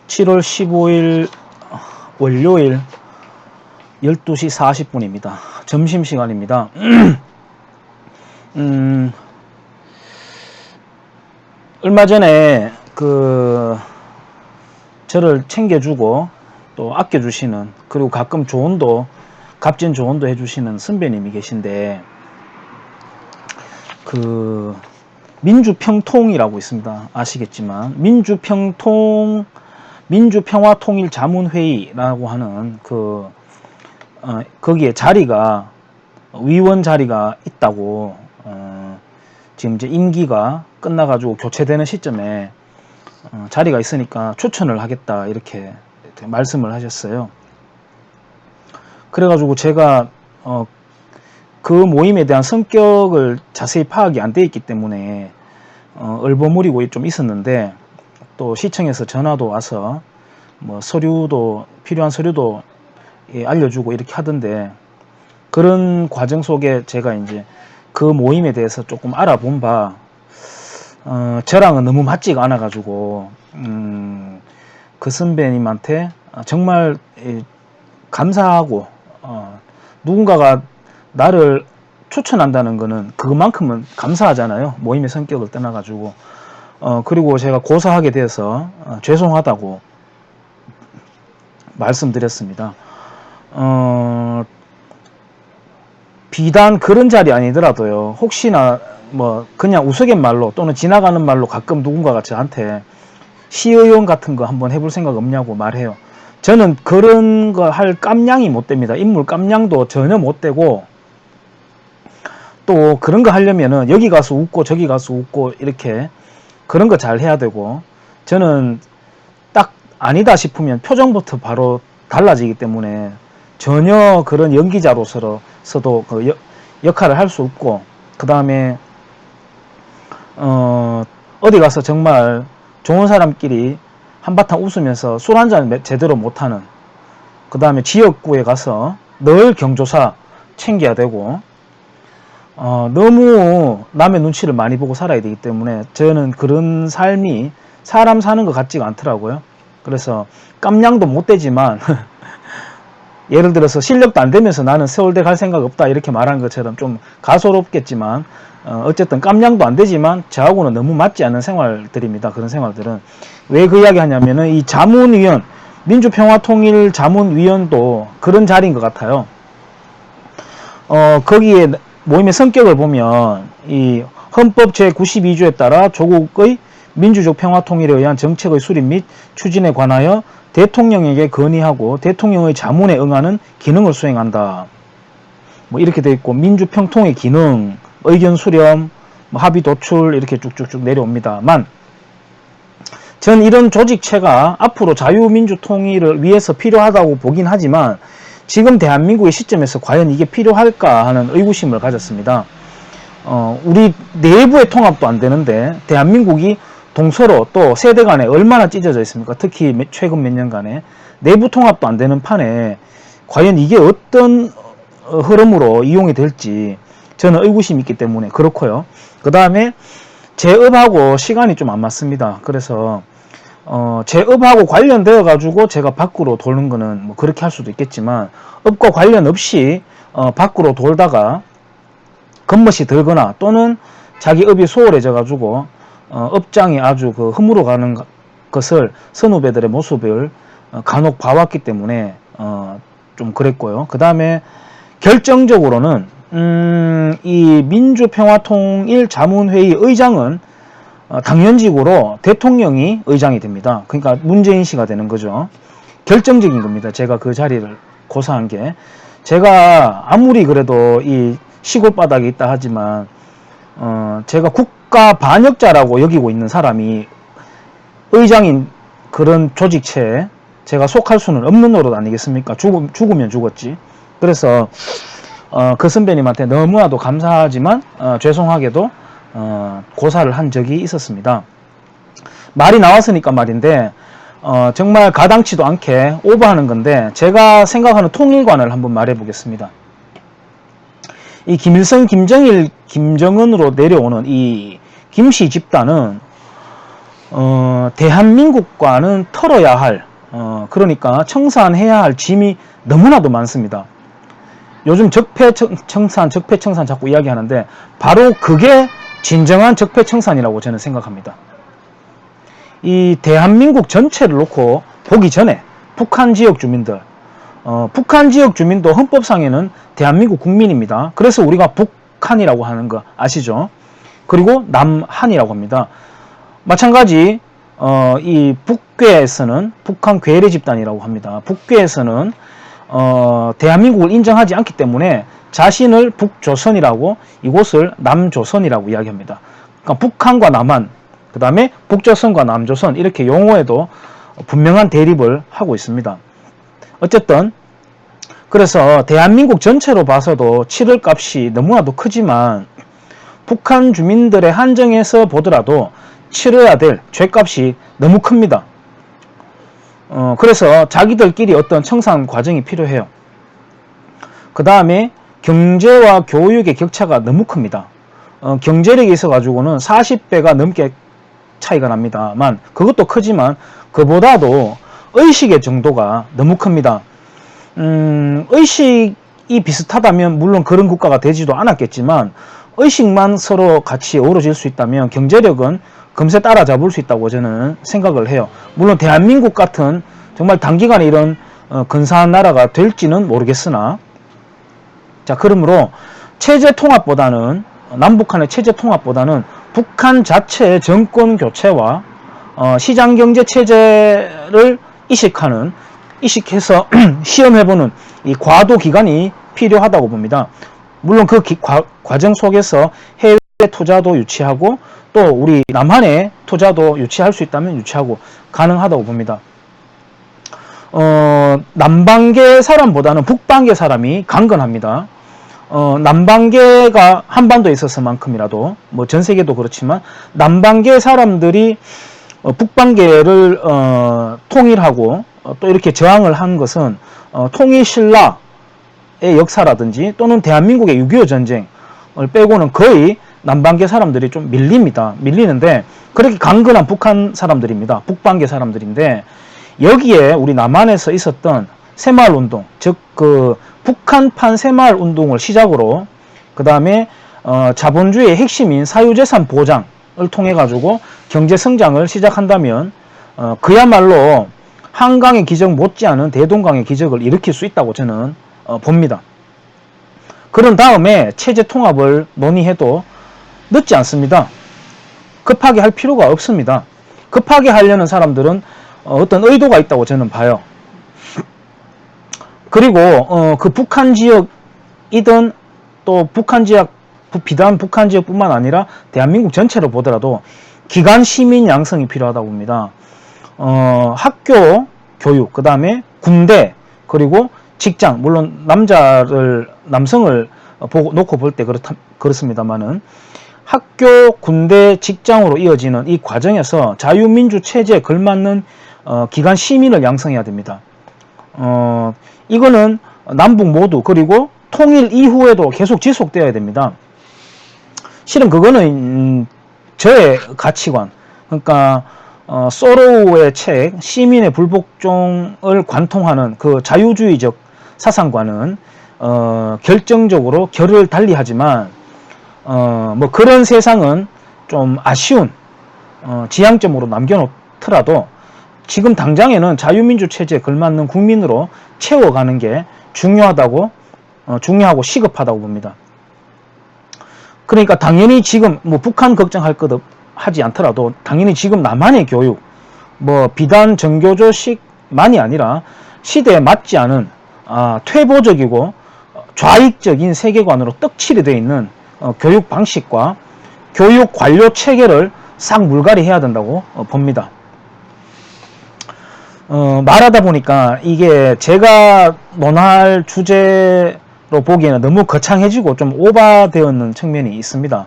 7월 15일 월요일 12시 40분입니다. 점심시간입니다. 얼마 전에 저를 챙겨주고 또 아껴주시는, 그리고 가끔 조언도, 값진 조언도 해주시는 선배님이 계신데, 민주평통이라고 있습니다. 아시겠지만 민주평화통일자문회의라고 하는 거기에 자리가, 위원 자리가 있다고, 지금 이제 임기가 끝나가지고 교체되는 시점에 자리가 있으니까 추천을 하겠다, 이렇게 말씀을 하셨어요. 그래가지고 제가 그 모임에 대한 성격을 자세히 파악이 안 돼 있기 때문에 얼버무리고 좀 있었는데, 또 시청에서 전화도 와서 뭐 서류도, 필요한 서류도 알려주고 이렇게 하던데, 그런 과정 속에 제가 이제 그 모임에 대해서 조금 알아본 바, 저랑은 너무 맞지가 않아 가지고 그 선배님한테 정말 감사하고, 누군가가 나를 추천한다는 거는 그것만큼은 감사하잖아요. 모임의 성격을 떠나 가지고. 그리고 제가 고사하게 되어서 죄송하다고 말씀드렸습니다. 비단 그런 자리 아니더라도요, 혹시나 뭐 그냥 우스갯말로 또는 지나가는 말로 가끔 누군가가 저한테 시의원 같은 거 한번 해볼 생각 없냐고 말해요. 저는 그런 거 할 깜냥이 못 됩니다. 인물 깜냥도 전혀 못 되고, 또 그런 거 하려면은 여기 가서 웃고 저기 가서 웃고 이렇게 그런 거 잘 해야 되고, 저는 딱 아니다 싶으면 표정부터 바로 달라지기 때문에 전혀 그런 연기자로서도 그 역할을 할 수 없고, 그 다음에 어디 가서 정말 좋은 사람끼리 한바탕 웃으면서 술 한잔 제대로 못하는, 그 다음에 지역구에 가서 늘 경조사 챙겨야 되고, 너무 남의 눈치를 많이 보고 살아야 되기 때문에 저는 그런 삶이 사람 사는 것 같지가 않더라고요. 그래서 깜냥도 못 되지만 예를 들어서 실력도 안 되면서 나는 서울대 갈 생각 없다 이렇게 말한 것처럼 좀 가소롭겠지만, 어쨌든 깜냥도 안 되지만 저하고는 너무 맞지 않는 생활들입니다. 그런 생활들은. 왜 그 이야기 하냐면은, 이 자문위원, 민주평화통일자문위원도 그런 자리인 것 같아요. 거기에 모임의 성격을 보면, 이 헌법 제92조에 따라 조국의 민주적 평화통일에 의한 정책의 수립 및 추진에 관하여 대통령에게 건의하고 대통령의 자문에 응하는 기능을 수행한다. 뭐 이렇게 되어 있고, 민주평통의 기능, 의견 수렴, 뭐 합의 도출 이렇게 쭉쭉쭉 내려옵니다만, 전 이런 조직체가 앞으로 자유민주 통일을 위해서 필요하다고 보긴 하지만, 지금 대한민국의 시점에서 과연 이게 필요할까 하는 의구심을 가졌습니다. 우리 내부의 통합도 안 되는데 대한민국이 동서로 또 세대 간에 얼마나 찢어져 있습니까? 특히 최근 몇 년간에 내부 통합도 안 되는 판에 과연 이게 어떤 흐름으로 이용이 될지 저는 의구심이 있기 때문에 그렇고요. 그 다음에 제 업하고 시간이 좀 안 맞습니다. 그래서 제 업하고 관련되어 가지고 제가 밖으로 도는 거는 뭐 그렇게 할 수도 있겠지만, 업과 관련 없이 밖으로 돌다가 겉멋이 들거나 또는 자기 업이 소홀해져 가지고 업장이 아주 허물어 가는 것을 선후배들의 모습을 간혹 봐왔기 때문에 좀 그랬고요. 그 다음에 결정적으로는 이 민주평화통일자문회의 의장은 당연직으로 대통령이 의장이 됩니다. 그러니까 문재인 씨가 되는 거죠. 결정적인 겁니다. 제가 그 자리를 고사한 게, 제가 아무리 그래도 이 시골 바닥에 있다 하지만 제가 국가 반역자라고 여기고 있는 사람이 의장인 그런 조직체에 제가 속할 수는 없는 노릇 아니겠습니까? 죽으면 죽었지. 그래서 그 선배님한테 너무나도 감사하지만 죄송하게도 고사를 한 적이 있었습니다. 말이 나왔으니까 말인데, 정말 가당치도 않게 오버하는 건데, 제가 생각하는 통일관을 한번 말해 보겠습니다. 이 김일성, 김정일, 김정은으로 내려오는 이 김씨 집단은 대한민국과는 털어야 할, 그러니까 청산해야 할 짐이 너무나도 많습니다. 요즘 적폐청산 자꾸 이야기하는데 바로 그게 진정한 적폐청산이라고 저는 생각합니다. 이 대한민국 전체를 놓고 보기 전에 북한 지역 주민들, 북한 지역 주민도 헌법상에는 대한민국 국민입니다. 그래서 우리가 북한이라고 하는 거 아시죠? 그리고 남한이라고 합니다. 마찬가지 이 북괴에서는 북한 괴뢰 집단이라고 합니다. 북괴에서는 대한민국을 인정하지 않기 때문에 자신을 북조선이라고, 이곳을 남조선이라고 이야기합니다. 그러니까 북한과 남한, 그 다음에 북조선과 남조선, 이렇게 용어에도 분명한 대립을 하고 있습니다. 어쨌든 그래서 대한민국 전체로 봐서도 치를 값이 너무나도 크지만 북한 주민들의 한정에서 보더라도 치러야 될 죄값이 너무 큽니다. 그래서 자기들끼리 어떤 청산 과정이 필요해요. 그 다음에 경제와 교육의 격차가 너무 큽니다. 경제력이 있어가지고는 40배가 넘게 차이가 납니다만, 그것도 크지만 그보다도 의식의 정도가 너무 큽니다. 의식이 비슷하다면 물론 그런 국가가 되지도 않았겠지만, 의식만 서로 같이 어우러질 수 있다면 경제력은 금세 따라잡을 수 있다고 저는 생각을 해요. 물론 대한민국 같은 정말 단기간에 이런 근사한 나라가 될지는 모르겠으나, 자, 그러므로 체제 통합보다는, 남북한의 체제 통합보다는 북한 자체의 정권 교체와 시장 경제 체제를 이식해서 시험해보는 이 과도 기간이 필요하다고 봅니다. 물론 그 과정 속에서 해외 투자도 유치하고 또 우리 남한의 투자도 유치할 수 있다면 유치하고 가능하다고 봅니다. 남방계 사람보다는 북방계 사람이 강건합니다. 남방계가 한반도에 있어서만큼이라도, 뭐 전 세계도 그렇지만 남방계 사람들이 북방계를 통일하고 또 이렇게 저항을 한 것은 통일신라의 역사라든지 또는 대한민국의 6.25 전쟁을 빼고는 거의 남방계 사람들이 좀 밀리는데, 그렇게 강건한 북한 사람들입니다. 북방계 사람들인데, 여기에 우리 남한에서 있었던 새마을운동, 즉 그 북한판 새마을운동을 시작으로, 그 다음에 자본주의의 핵심인 사유재산 보장을 통해 가지고 경제 성장을 시작한다면 그야말로 한강의 기적 못지않은 대동강의 기적을 일으킬 수 있다고 저는 봅니다. 그런 다음에 체제 통합을 논의해도 늦지 않습니다. 급하게 할 필요가 없습니다. 급하게 하려는 사람들은 어떤 의도가 있다고 저는 봐요. 그리고 그 북한 지역이든 또 비단 북한 지역뿐만 아니라 대한민국 전체로 보더라도 기간 시민 양성이 필요하다고 봅니다. 학교 교육, 그 다음에 군대, 그리고 직장, 물론 남성을 놓고 볼 때 그렇습니다만은 학교, 군대, 직장으로 이어지는 이 과정에서 자유민주 체제에 걸맞는 기간 시민을 양성해야 됩니다. 이거는 남북 모두, 그리고 통일 이후에도 계속 지속되어야 됩니다. 실은 그거는 저의 가치관, 그러니까 소로우의 책 시민의 불복종을 관통하는 그 자유주의적 사상과는 결정적으로 결을 달리하지만 뭐 그런 세상은 좀 아쉬운 지향점으로 남겨놓더라도 지금 당장에는 자유민주 체제에 걸맞는 국민으로 채워가는 게 중요하고 시급하다고 봅니다. 그러니까 당연히 지금 뭐 북한 걱정할 것 하지 않더라도 당연히 지금 남한의 교육, 뭐 비단 정교조식만이 아니라 시대에 맞지 않은 퇴보적이고 좌익적인 세계관으로 떡칠이 되어 있는 교육 방식과 교육 관료 체계를 싹 물갈이 해야 된다고 봅니다. 말하다 보니까 이게 제가 논할 주제로 보기에는 너무 거창해지고 좀 오바되었는 측면이 있습니다.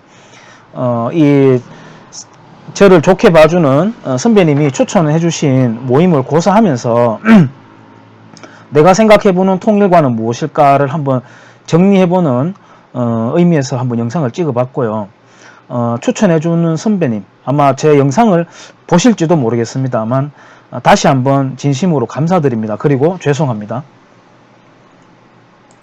저를 좋게 봐주는 선배님이 추천해 주신 모임을 고사하면서 내가 생각해보는 통일과는 무엇일까를 한번 정리해보는 의미에서 한번 영상을 찍어봤고요. 추천해주는 선배님, 아마 제 영상을 보실지도 모르겠습니다만 다시 한번 진심으로 감사드립니다. 그리고 죄송합니다.